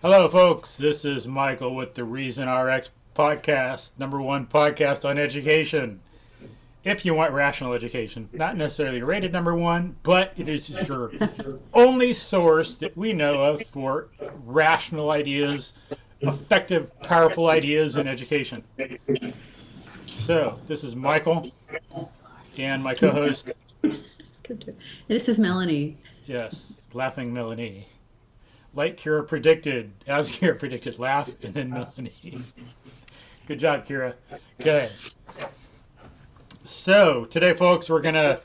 Hello, folks. This is Michael with the Reason RX podcast, number one podcast on education. If you want rational education, not necessarily rated number one, but it is your only source that we know of for rational ideas, effective, powerful ideas in education. So, this is Michael and my co host, This is Melanie. yes, Laughing Melanie. Like Kira predicted, as Kira predicted, laugh and then Melanie. Good job, Kira. Okay. So, today, folks, we're going to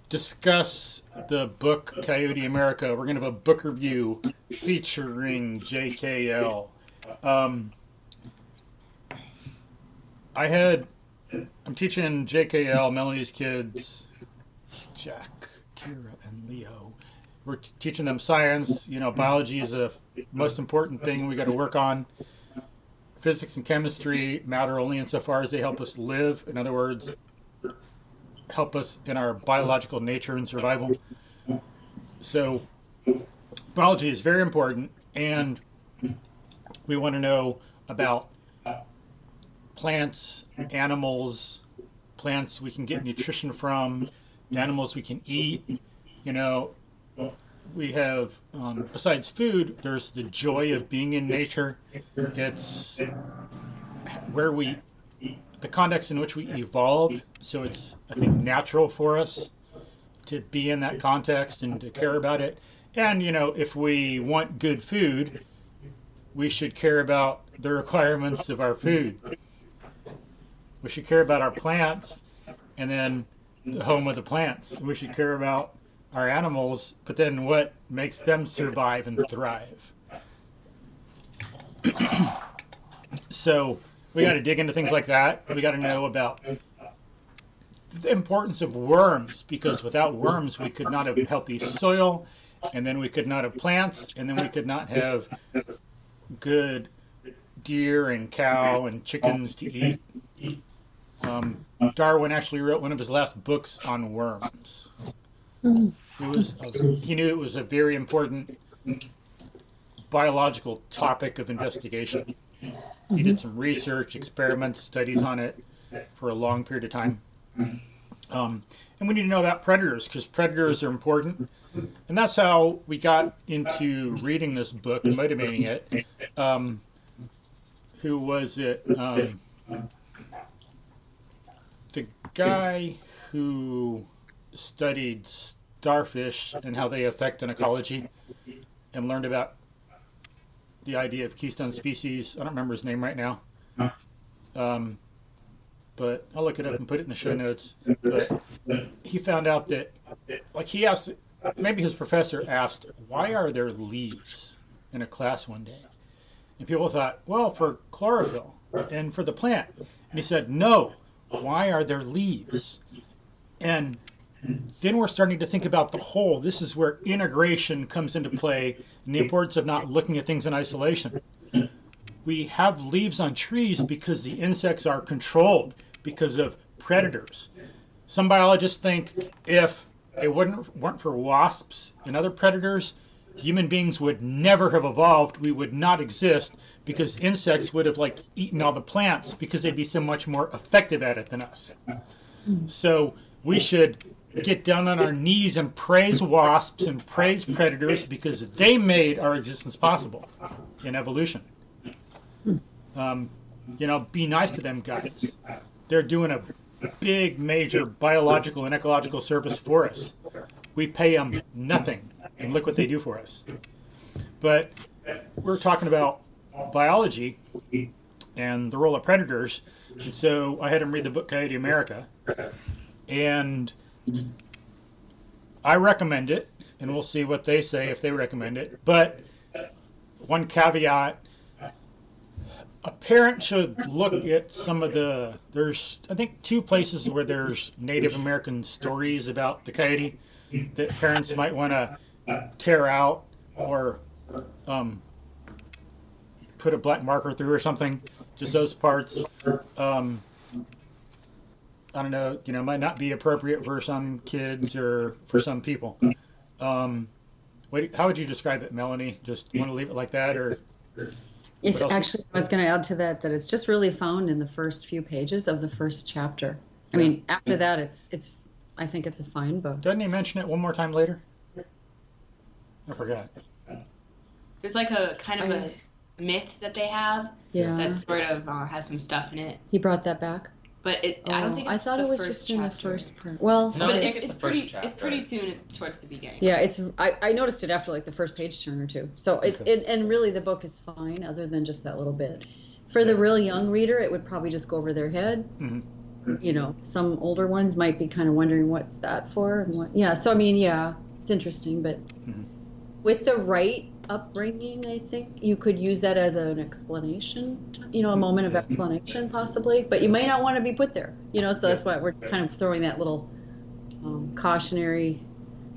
discuss the book Coyote America. We're going to have a book review featuring JKL. I'm teaching JKL, Melanie's kids, Jack, Kira, and Leo. We're teaching them science. You know, biology is the most important thing we got to work on. Physics and chemistry matter only insofar as they help us live. In other words, help us in our biological nature and survival. So, biology is very important, and we want to know about plants, animals, plants we can get nutrition from, animals we can eat. You know, we have, besides food, there's the joy of being in nature. It's where the context in which we evolved. So it's, I think, natural for us to be in that context and to care about it. And, you know, if we want good food, we should care about the requirements of our food. We should care about our plants and then the home of the plants. We should care about our animals, but then what makes them survive and thrive. So we got to dig into things like that. We got to know about the importance of worms, because without worms we could not have healthy soil, and then we could not have plants, and then we could not have good deer and cow and chickens to eat. Darwin actually wrote one of his last books on worms. He knew it was a very important biological topic of investigation. He did some research, experiments, studies on it for a long period of time. And we need to know about predators, because predators are important. And that's how we got into reading this book and motivating it. Who was it? The guy who studied starfish and how they affect an ecology and learned about the idea of keystone species. I don't remember his name right now. But I'll look it up and put it in the show notes. But he found out that, like, he asked, maybe his professor asked, why are there leaves in a class one day? And people thought, well, for chlorophyll and for the plant. And he said, no, why are there leaves? And then we're starting to think about the whole. This is where integration comes into play and the importance of not looking at things in isolation. We have leaves on trees because the insects are controlled because of predators. Some biologists think if it weren't for wasps and other predators, human beings would never have evolved. We would not exist because insects would have eaten all the plants because they'd be so much more effective at it than us. So we should get down on our knees and praise wasps and praise predators because they made our existence possible in evolution. Be nice to them guys. They're doing a big, major biological and ecological service for us. We pay them nothing, and look what they do for us. But we're talking about biology and the role of predators, and so I had him read the book Coyote America, and I recommend it, and we'll see what they say if they recommend it. But one caveat, a parent should look at there's, I think, 2 places where there's Native American stories about the coyote that parents might want to tear out or put a black marker through or something. Just those parts. I don't know, might not be appropriate for some kids or for some people. How would you describe it, Melanie? Just want to leave it like that, or what It's else? actually, I was going to add to that it's just really found in the first few pages of the first chapter. I Yeah. mean, after that, I think it's a fine book. Doesn't he mention it one more time later? I forgot. There's like a kind of a myth that they have Yeah. that sort of has some stuff in it. He brought that back? But I don't think it's I thought the it was first just in the chapter. first part. Well, No, But I think it's, it's the pretty first chapter. it's pretty soon towards the beginning. yeah, I noticed it after like the first page turn or two. So and really the book is fine other than just that little bit. For the real young reader, it would probably just go over their head. Mm-hmm. You know, some older ones might be kind of wondering what's that for and what. Yeah, so I mean, yeah, it's interesting, but with the right upbringing, I think you could use that as an explanation. You know, a moment of explanation possibly, but you may not want to be put there. You know, so that's why we're just kind of throwing that little cautionary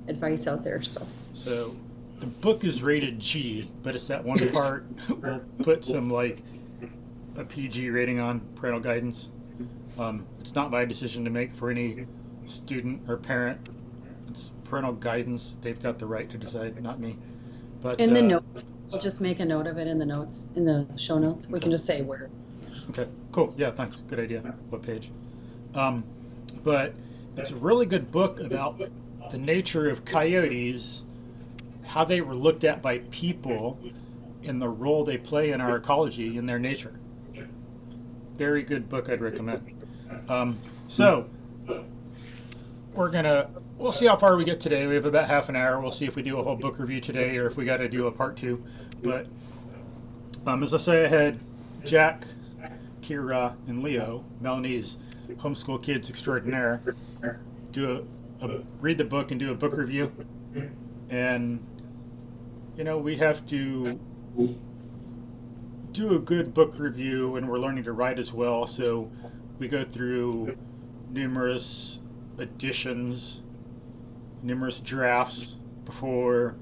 advice out there. So the book is rated G, but it's that one part we'll put some like a PG rating on, parental guidance. It's not my decision to make for any student or parent. It's parental guidance. They've got the right to decide, not me. But in the notes, we'll just make a note of it in the notes, in the show notes. We can just say where. Okay, cool. Yeah, thanks. Good idea. What page? But it's a really good book about the nature of coyotes, how they were looked at by people, and the role they play in our ecology and their nature. Very good book. I'd recommend. So we'll see how far we get today. We have about half an hour. We'll see if we do a whole book review today or if we got to do a part 2. But as I say, I had Jack, Kira, and Leo, Melanie's homeschool kids extraordinaire, read the book and do a book review. And we have to do a good book review, and we're learning to write as well. So we go through numerous editions, numerous drafts before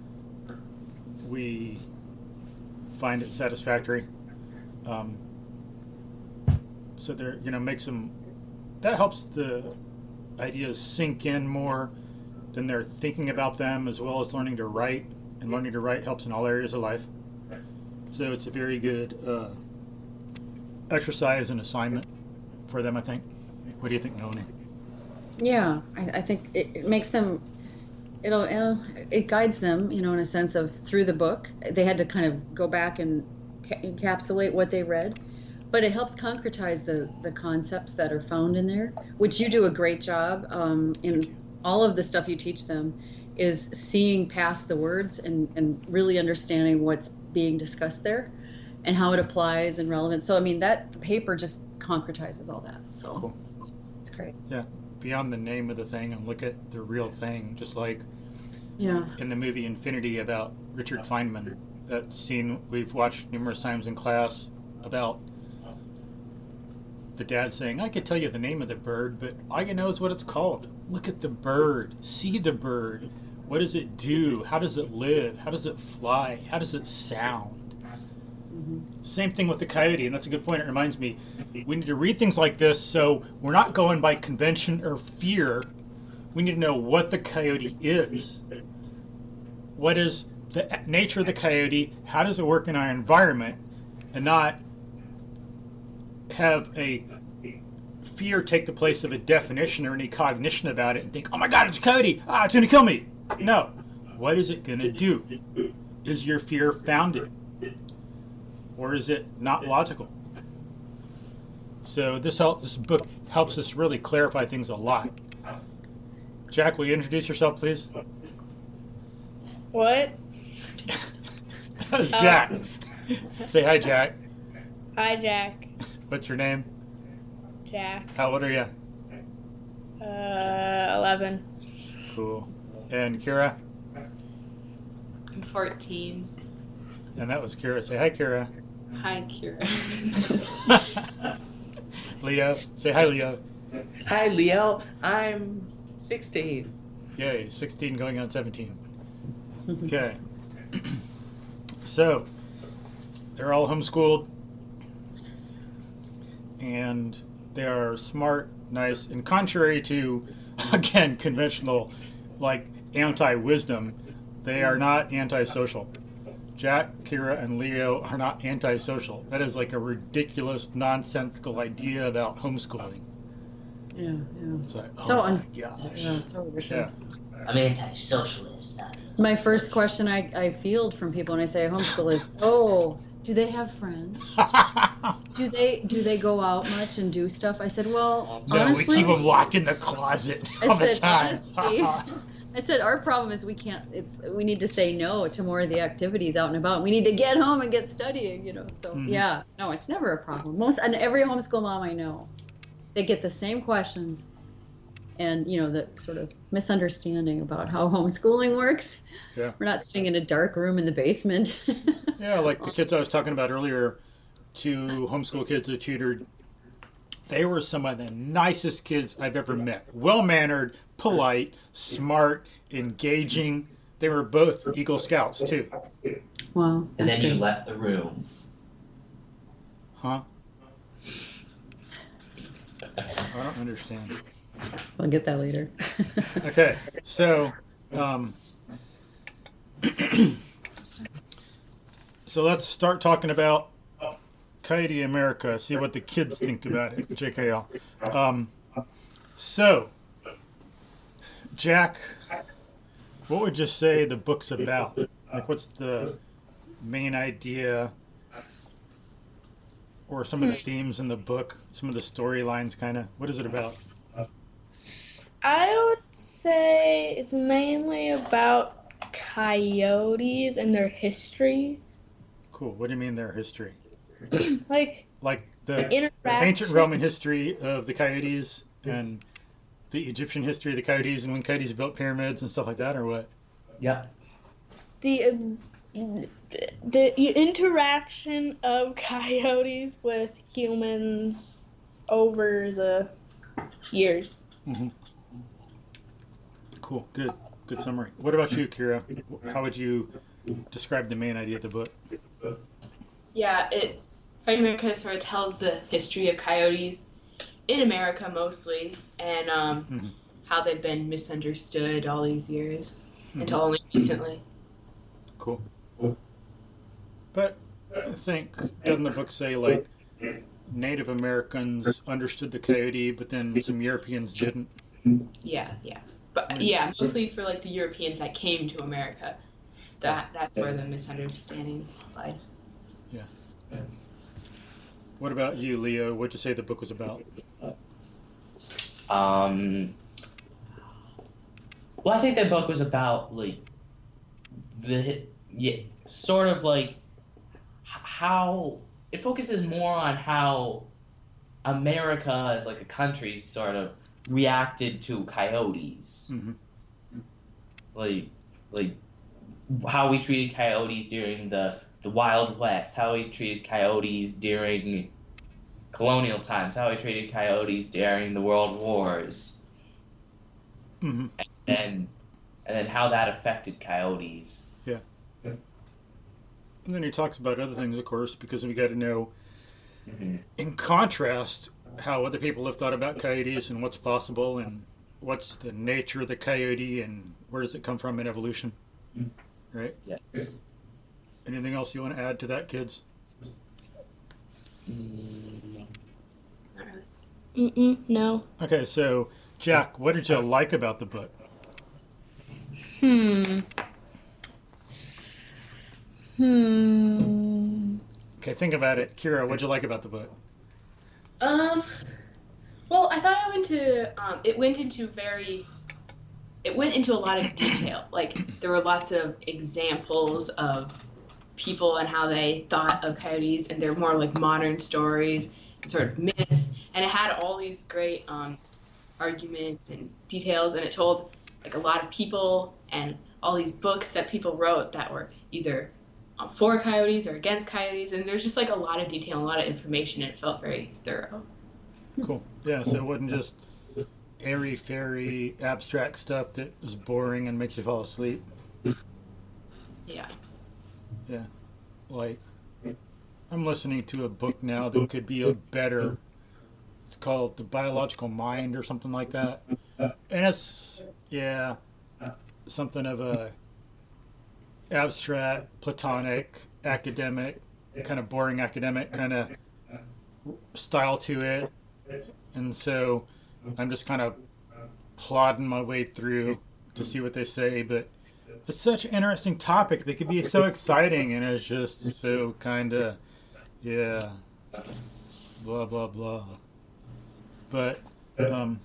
we find it satisfactory. So there, makes them, that helps the ideas sink in more than they're thinking about them, as well as learning to write. And learning to write helps in all areas of life. So it's a very good exercise and assignment for them, I think. What do you think, Melanie? Yeah, I think it makes them, it guides them, in a sense of through the book. They had to kind of go back and encapsulate what they read, but it helps concretize the concepts that are found in there, which you do a great job in all of the stuff you teach them is seeing past the words and really understanding what's being discussed there and how it applies and relevant. So, I mean, the paper just concretizes all that. So cool. It's great. Yeah. Beyond the name of the thing and look at the real thing, just like in the movie Infinity about Richard Feynman, that scene we've watched numerous times in class about the dad saying, I could tell you the name of the bird, but all you know is what it's called. Look at the bird. See the bird. What does it do? How does it live? How does it fly? How does it sound? Mm-hmm. Same thing with the coyote, and that's a good point. It reminds me, we need to read things like this so we're not going by convention or fear. We need to know what the coyote is. What is the nature of the coyote? How does it work in our environment? And not have a fear take the place of a definition or any cognition about it and think, oh my God, it's a coyote. It's going to kill me. No. What is it going to do? Is your fear founded? Or is it not logical? So this book helps us really clarify things a lot. Jack, will you introduce yourself, please? What? That was Jack. Say hi, Jack. Hi, Jack. What's your name? Jack. How old are you? 11. Cool. And Kira? I'm 14. And that was Kira. Say hi, Kira. Hi, Kira. Leo. Say hi, Leo. Hi, Leo. I'm 16. Yay, 16 going on 17. Okay. So, they're all homeschooled. And they are smart, nice, and contrary to, again, conventional, like, anti-wisdom, They are not antisocial. Jack, Kira, and Leo are not antisocial. That is like a ridiculous, nonsensical idea about homeschooling. Yeah, yeah. It's like, So oh my gosh. Yeah, it's so ridiculous. I'm anti-socialist. My first question I field from people when I say homeschool is, oh, do they have friends? Do they go out much and do stuff? I said, well, No, honestly, we keep them locked in the closet I all the said, time. honestly, I said our problem is we need to say no to more of the activities out and about. We need to get home and get studying, So yeah, no, it's never a problem. And every homeschool mom I know, they get the same questions, and the sort of misunderstanding about how homeschooling works. Yeah. We're not sitting in a dark room in the basement. Yeah, like the kids I was talking about earlier, 2 homeschool kids I tutored. They were some of the nicest kids I've ever met. Well-mannered, polite, smart, engaging. They were both Eagle Scouts, too. Wow. And That's then you good. left the room. Huh? I don't understand. I'll get that later. Okay, so so let's start talking about Coyote America, see what the kids think about it, JKL. So, Jack, what would you say the book's about? Like, what's the main idea or some of the themes in the book, some of the storylines, kind of? What is it about? I would say it's mainly about coyotes and their history. Cool. What do you mean their history? Like the interaction. ancient Roman history of the coyotes and the Egyptian history of the coyotes and when coyotes built pyramids and stuff like that, or what? Yep. The interaction of coyotes with humans over the years. Mm-hmm. Cool. Good summary. What about you, Kira? How would you describe the main idea of the book? Yeah, Coyote America sort of tells the history of coyotes in America mostly, and how they've been misunderstood all these years until only recently. Cool. But I think, doesn't the book say, like, Native Americans understood the coyote, but then some Europeans didn't? Yeah. But yeah, mostly for like the Europeans that came to America. That's where the misunderstandings lied. Yeah. What about you, Leo? What'd you say the book was about? Well, I think the book was about sort of like how it focuses more on how America as like a country sort of reacted to coyotes. Mm-hmm. Like how we treated coyotes during the Wild West, how we treated coyotes during colonial times, how we treated coyotes during the World Wars. Mm-hmm. And then how that affected coyotes. Yeah. And then he talks about other things, of course, because we got to know, in contrast, how other people have thought about coyotes and what's possible and what's the nature of the coyote and where does it come from in evolution, right? Yes. Anything else you want to add to that, kids? Not really. No. Okay, so Jack, what did you like about the book? Okay, think about it. Kira, what'd you like about the book? Well, I thought it went into a lot of detail. Like there were lots of examples of people and how they thought of coyotes, and they're more like modern stories and sort of myths. And it had all these great arguments and details, and it told like a lot of people and all these books that people wrote that were either for coyotes or against coyotes, and there's just like a lot of detail and a lot of information, and it felt very thorough. Cool. Yeah, so it wasn't just airy-fairy abstract stuff that is boring and makes you fall asleep. Yeah. Yeah. Like, I'm listening to a book now that could be a better. It's called The Biological Mind or something like that. And it's, yeah, something of a abstract, platonic, academic, kind of boring academic kind of style to it. And so I'm just kind of plodding my way through to see what they say. But it's such an interesting topic. They could be so exciting, and it's just so kind of, yeah, blah, blah, blah. But do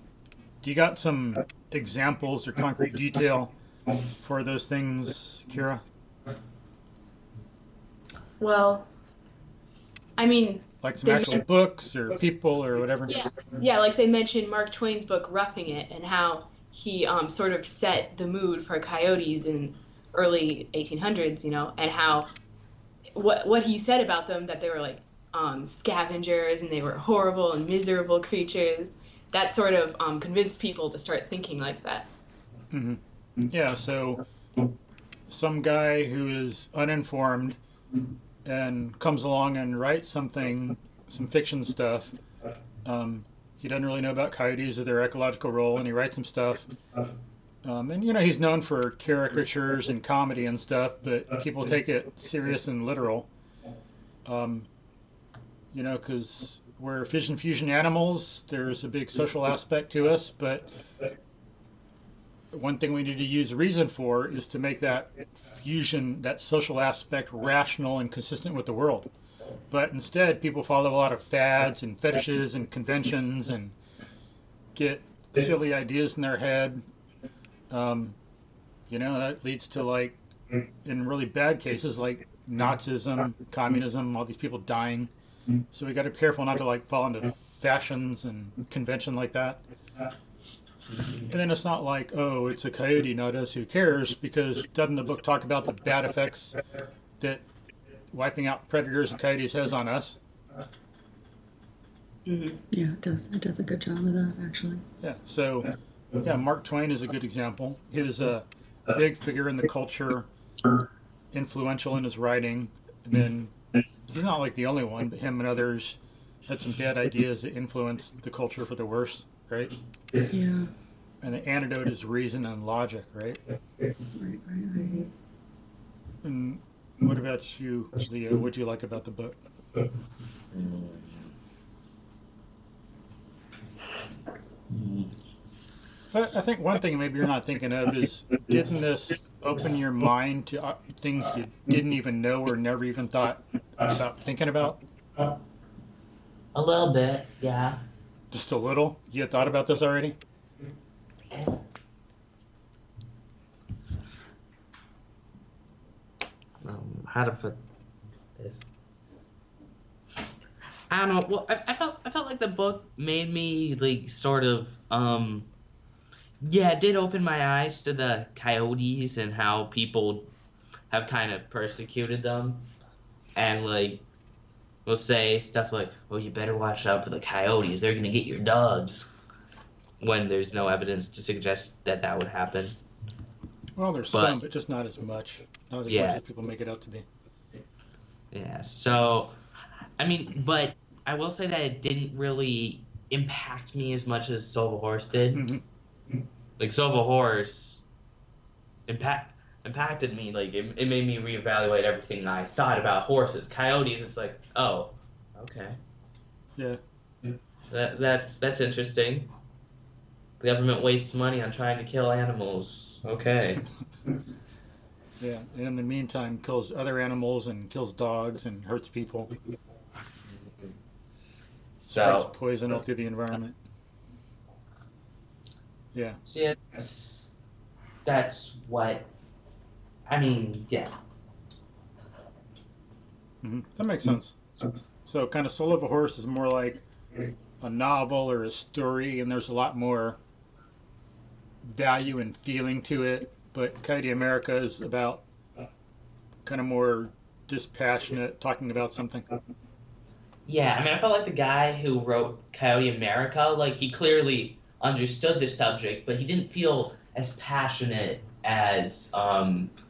you got some examples or concrete detail for those things, Kira? Well, I mean, Like some they actual men- books or people or whatever? yeah, like they mentioned Mark Twain's book Roughing It and how he sort of set the mood for coyotes in early 1800s, and how what he said about them, that they were like scavengers and they were horrible and miserable creatures. That sort of convinced people to start thinking like that. Hmm. Yeah, so some guy who is uninformed and comes along and writes something, some fiction stuff. He doesn't really know about coyotes or their ecological role, and he writes some stuff. And he's known for caricatures and comedy and stuff, but people take it serious and literal. Because we're fission animals, there's a big social aspect to us, but one thing we need to use reason for is to make that fusion, that social aspect, rational and consistent with the world. But instead, people follow a lot of fads and fetishes and conventions and get silly ideas in their head. That leads to, like, in really bad cases, like Nazism, communism, all these people dying. So we got to be careful not to, like, fall into fashions and convention like that. And then it's not like, oh, it's a coyote, not us, who cares? Because doesn't the book talk about the bad effects that wiping out predators and coyotes has on us? Mm-hmm. Yeah, it does. It does a good job of that, actually. Yeah, so, yeah, Mark Twain is a good example. He was a big figure in the culture, influential in his writing. And then he's not like the only one, but him and others had some bad ideas that influenced the culture for the worse, right? Yeah. And the antidote is reason and logic, right? Right. And what about you, Leo? What do you like about the book? But I think one thing maybe you're not thinking of is, didn't this open your mind to things you didn't even know or never even thought about thinking about? A little bit, yeah. Just a little? You had thought about this already? How to put this? I don't know. Well, I felt like the book made me, like, sort of it did open my eyes to the coyotes and how people have kind of persecuted them, and, like, will say stuff like, well, you better watch out for the coyotes, they're gonna get your dogs, when there's no evidence to suggest that that would happen. Well, there's some, but just not as much. Not as much as people make it out to be. Yeah, so, I mean, but I will say that it didn't really impact me as much as Soul of a Horse did. Mm-hmm. Like, Soul of a Horse impacted me. Like, it made me reevaluate everything I thought about horses. Coyotes, it's like, oh, okay. Yeah. That's interesting. The government wastes money on trying to kill animals. Okay. Yeah, and in the meantime, kills other animals and kills dogs and hurts people. Spreads poison out through the environment. Yeah. So yeah, that's what. I mean, yeah. Mm-hmm. That makes sense. So, kind of Soul of a Horse is more like a novel or a story, and there's a lot more value and feeling to it. But Coyote America is about kind of more dispassionate, talking about something. Yeah, I mean, I felt like the guy who wrote Coyote America, like, he clearly understood the subject, but he didn't feel as passionate as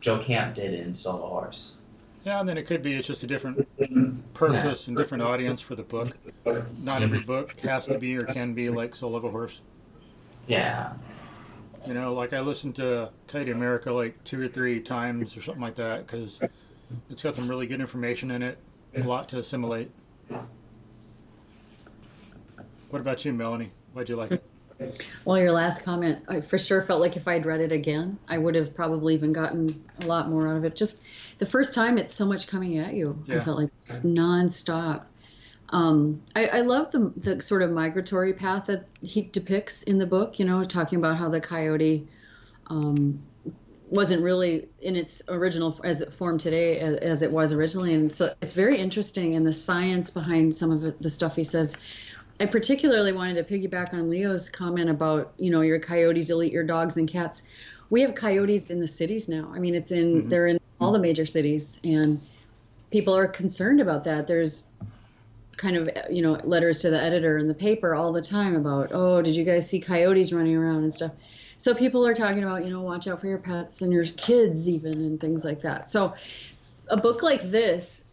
Joe Camp did in Soul of a Horse. Yeah, and then it could be it's just a different purpose and different audience for the book. Not every book has to be or can be like Soul of a Horse. Yeah. You know, like I listened to Coyote America like 2 or 3 times or something like that because it's got some really good information in it, a lot to assimilate. What about you, Melanie? Why'd you like it? Well, your last comment, I for sure felt like if I'd read it again, I would have probably even gotten a lot more out of it. Just the first time, it's so much coming at you. I Yeah. felt like just nonstop. I love the sort of migratory path that he depicts in the book, you know, talking about how the coyote wasn't really in its original as it formed today as it was originally. And so it's very interesting, and the science behind some of the stuff he says. I particularly wanted to piggyback on Leo's comment about, you know, your coyotes will eat your dogs and cats. We have coyotes in the cities now. I mean, they're in all the major cities, and people are concerned about that. There's kind of, you know, letters to the editor in the paper all the time about, oh, did you guys see coyotes running around and stuff? So people are talking about, you know, watch out for your pets and your kids even and things like that. So a book like this,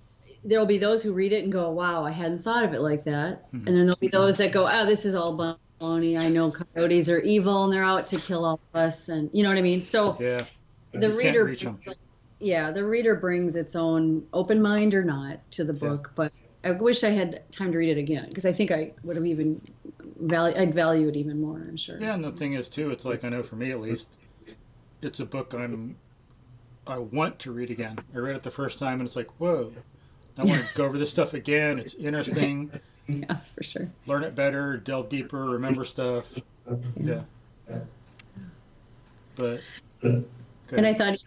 there'll be those who read it and go, wow, I hadn't thought of it like that. And then there'll be those that go, oh, this is all baloney. I know coyotes are evil and they're out to kill all of us. And you know what I mean? So Yeah. the You can't reader, reach 'em. the reader brings its own open mind or not to the book. But I wish I had time to read it again because I think I would have even I'd value it even more, I'm sure. Yeah, and the thing is too, it's like, I know for me at least, it's a book I want to read again. I read it the first time and it's like, whoa, I want to go over this stuff again. It's interesting. Yeah, for sure. Learn it better, delve deeper, remember stuff. Yeah. But And I thought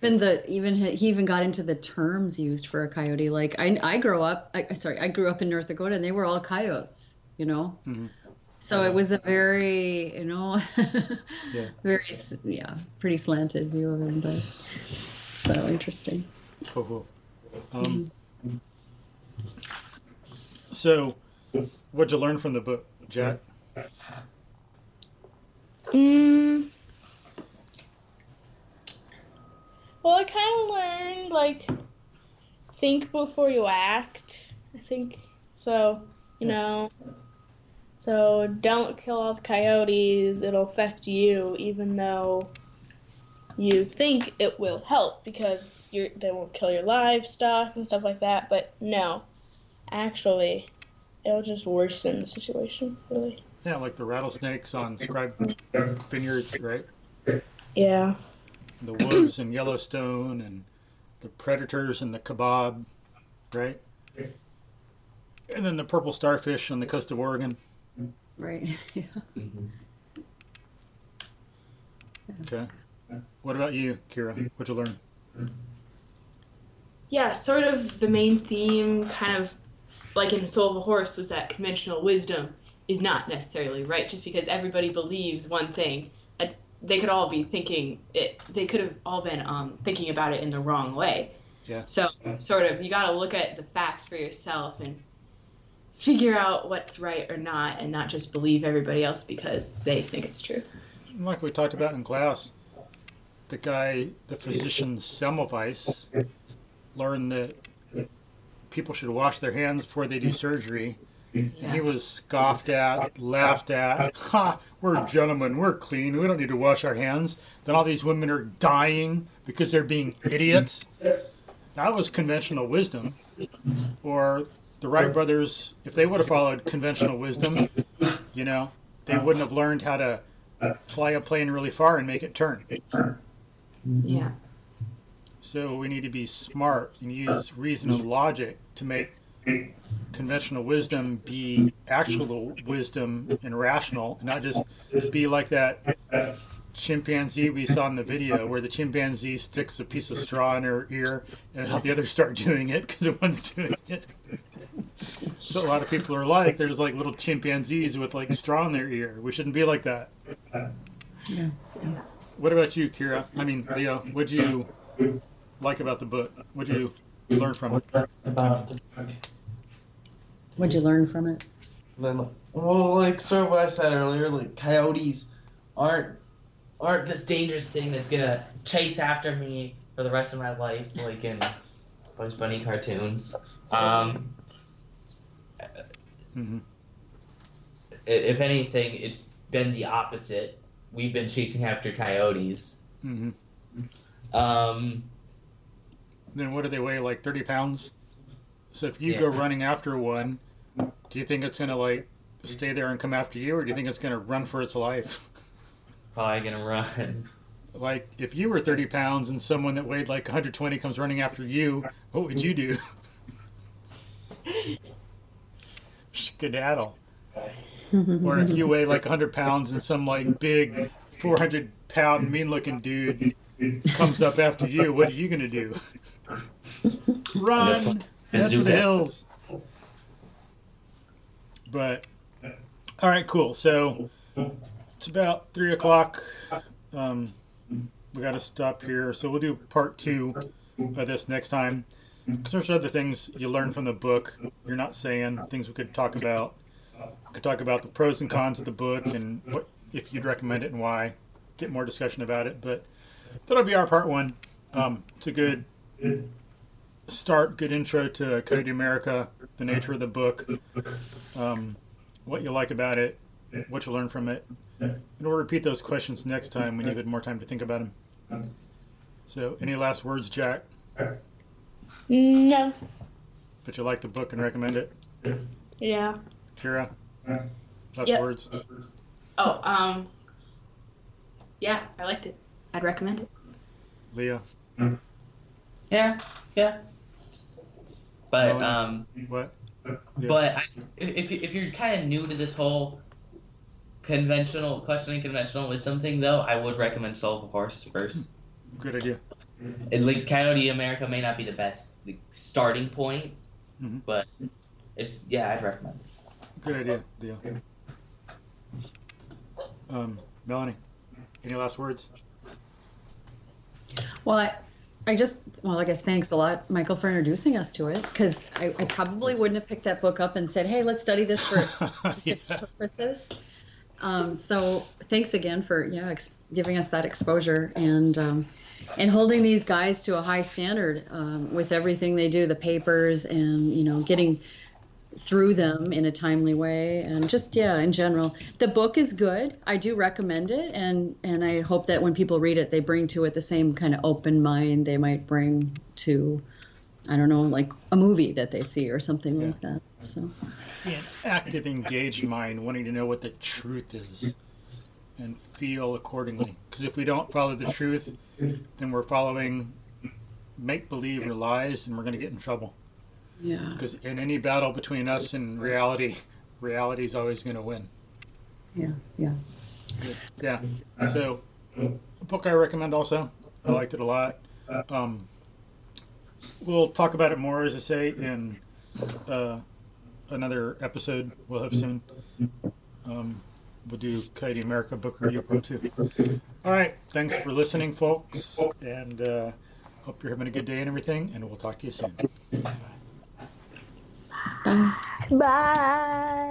he even got into the terms used for a coyote. Like I grew up in North Dakota and they were all coyotes, you know. Mhm. So it was a very, you know, Yeah. very, pretty slanted view of him, but so interesting. Cool. So, what'd you learn from the book, Jack? Well, I kind of learned, like, think before you act, I think. So, you know, so don't kill all the coyotes. It'll affect you, even though you think it will help because they won't kill your livestock and stuff like that. But no, actually, it'll just worsen the situation, really. Yeah, like the rattlesnakes on Scribe Vineyards, right? Yeah. The wolves in Yellowstone and the predators in the kebab, right? And then the purple starfish on the coast of Oregon. Right. Yeah. Okay. What about you, Kira? What'd you learn? Yeah, sort of the main theme, kind of like in Soul of a Horse, was that conventional wisdom is not necessarily right just because everybody believes one thing. They could all be thinking it. They could have all been thinking about it in the wrong way. Yeah. So sort of you got to look at the facts for yourself and figure out what's right or not, and not just believe everybody else because they think it's true. Like we talked about in class, the physician Semmelweis, learned that people should wash their hands before they do surgery. And he was scoffed at, laughed at. Ha! We're gentlemen, we're clean, we don't need to wash our hands. Then all these women are dying because they're being idiots. That was conventional wisdom. Or the Wright brothers, if they would have followed conventional wisdom, you know, they wouldn't have learned how to fly a plane really far and make it turn. Yeah. So we need to be smart and use reason and logic to make conventional wisdom be actual wisdom and rational, and not just be like that chimpanzee we saw in the video where the chimpanzee sticks a piece of straw in her ear and how the others start doing it because one's doing it. So a lot of people are like, there's like little chimpanzees with like straw in their ear. We shouldn't be like that. Yeah. What about you, Kira? I mean, Leo, what'd you like about the book? What'd you learn from it? What'd you learn from it? Well, like sort of what I said earlier, like coyotes aren't this dangerous thing that's gonna chase after me for the rest of my life, like in Bugs Bunny cartoons. Mm-hmm. If anything, it's been the opposite. we've been chasing after coyotes. Mm-hmm. Um, Then what do they weigh? Like 30 pounds? So if you Yeah. go running after one, do you think it's gonna like stay there and come after you, or do you think it's gonna run for its life? Probably gonna run. Like if you were 30 pounds and someone that weighed like 120 comes running after you, what would you do? Skedaddle. Or if you weigh like 100 pounds and some like big 400-pound mean-looking dude comes up after you, what are you gonna do? Run! Head for the Bazooka. hills. But all right, cool. So it's about 3 o'clock. We got to stop here. So we'll do part 2 of this next time. Because there's other things you learn from the book you're not saying, things we could talk about. We could talk about the pros and cons of the book and what if you'd recommend it and why. Get more discussion about it. But that'll be our part 1. It's a good start, good intro to Coyote America, the nature of the book, what you like about it, what you learn from it. And we'll repeat those questions next time when you've had more time to think about them. So, any last words, Jack? No. But you like the book and recommend it? Yeah. Kira? Last Yep. words? Oh, yeah, I liked it. I'd recommend it. Leah? Yeah. But What? Yeah. but if you're kind of new to this whole questioning conventional wisdom thing, though, I would recommend Soul of a Horse first. Good idea. It's like Coyote America may not be the best starting point, Mhm. but I'd recommend it. Good idea, Leah. Melanie, any last words? Well, I guess thanks a lot, Michael, for introducing us to it, because I probably wouldn't have picked that book up and said, hey, let's study this for Yeah. purposes. So thanks again for giving us that exposure and holding these guys to a high standard with everything they do, the papers, and getting through them in a timely way, and just in general, the book is good. I do recommend it, and I hope that when people read it, they bring to it the same kind of open mind they might bring to, I don't know, like a movie that they see or something like that. So Be an active, engaged mind, wanting to know what the truth is and feel accordingly. Because if we don't follow the truth, then we're following make-believe or lies, and we're going to get in trouble. yeah. Because in any battle between us and reality is always going to win. Yeah. Yeah. So, a book I recommend also. I liked it a lot. We'll talk about it more, as I say, in another episode we'll have soon. We'll do Coyote America book review part 2. All right. Thanks for listening, folks. And hope you're having a good day and everything. And we'll talk to you soon. Bye. Bye.